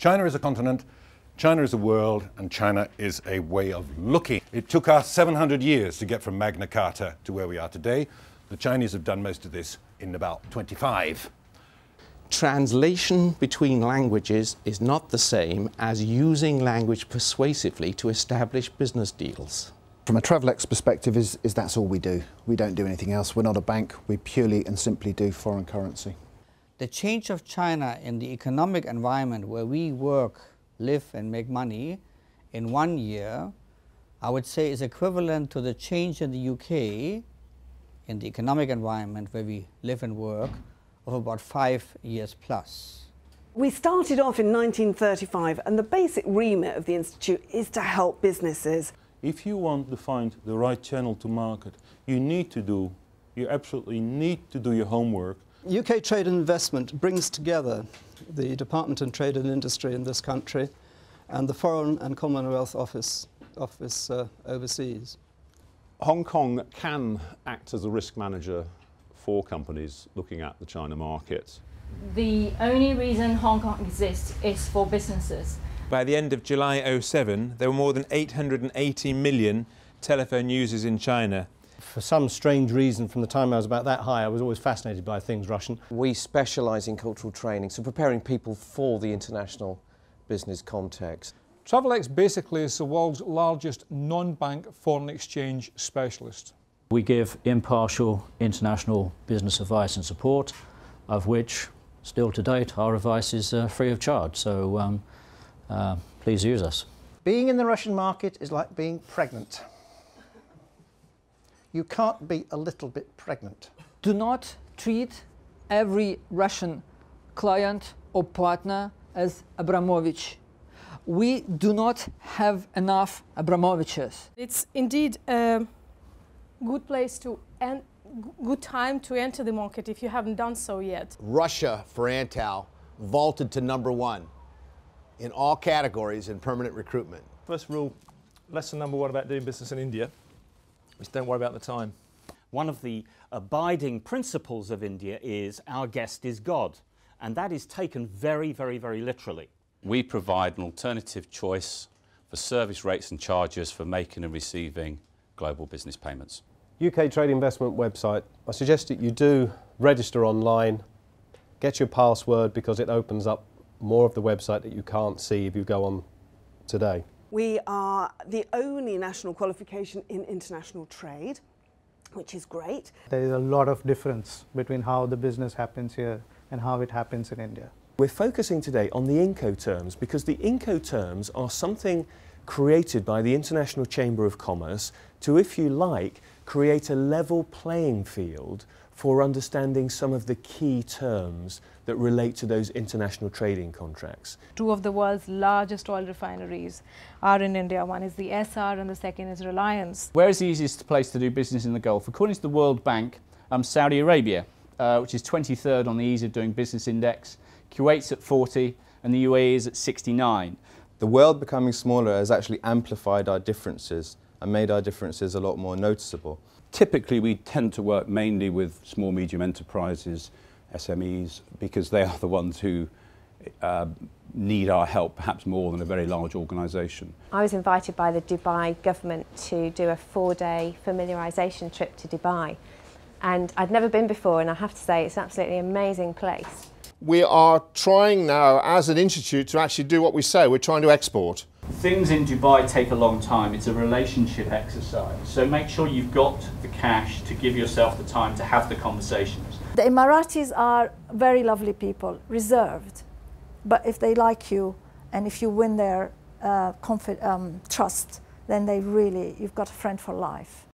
China is a continent, China is a world, and China is a way of looking. It took us 700 years to get from Magna Carta to where we are today. The Chinese have done most of this in about 25. Translation between languages is not the same as using language persuasively to establish business deals. From a Travelex perspective, is that's all we do. We don't do anything else. We're not a bank. We purely and simply do foreign currency. The change of China in the economic environment where we work, live and make money in 1 year, I would say is equivalent to the change in the UK in the economic environment where we live and work of about 5 years plus. We started off in 1935 and the basic remit of the Institute is to help businesses. If you want to find the right channel to market, you absolutely need to do your homework. UK Trade and Investment brings together the Department of Trade and Industry in this country and the Foreign and Commonwealth Office overseas. Hong Kong can act as a risk manager for companies looking at the China market. The only reason Hong Kong exists is for businesses. By the end of July 2007, there were more than 880 million telephone users in China. For some strange reason, from the time I was about that high, I was always fascinated by things Russian. We specialise in cultural training, so preparing people for the international business context. Travelex basically is the world's largest non-bank foreign exchange specialist. We give impartial international business advice and support, of which, still to date, our advice is free of charge, so please use us. Being in the Russian market is like being pregnant. You can't be a little bit pregnant. Do not treat every Russian client or partner as Abramovich. We do not have enough Abramoviches. It's indeed a good place to good time to enter the market if you haven't done so yet. Russia, for Antal, vaulted to #1 in all categories in permanent recruitment. First rule, lesson #1 about doing business in India is don't worry about the time. One of the abiding principles of India is our guest is God, and that is taken very, very, very literally. We provide an alternative choice for service rates and charges for making and receiving global business payments. UK Trade Investment website. I suggest that you do register online, get your password because it opens up more of the website that you can't see if you go on today. We are the only national qualification in international trade, which is great. There is a lot of difference between how the business happens here and how it happens in India. We're focusing today on the Incoterms because the Incoterms are something created by the International Chamber of Commerce to, if you like, create a level playing field for understanding some of the key terms that relate to those international trading contracts. Two of the world's largest oil refineries are in India. One is the SR and the second is Reliance. Where is the easiest place to do business in the Gulf? According to the World Bank, Saudi Arabia, which is 23rd on the Ease of Doing Business Index, Kuwait's at 40 and the UAE is at 69. The world becoming smaller has actually amplified our differences and made our differences a lot more noticeable. Typically we tend to work mainly with small medium enterprises, SMEs, because they are the ones who need our help perhaps more than a very large organisation. I was invited by the Dubai government to do a 4-day familiarisation trip to Dubai, and I'd never been before, and I have to say it's an absolutely amazing place. We are trying now as an institute to actually do what we say. We're trying to export. Things in Dubai take a long time. It's a relationship exercise. So make sure you've got the cash to give yourself the time to have the conversations. The Emiratis are very lovely people, reserved. But if they like you and if you win their trust, then you've got a friend for life.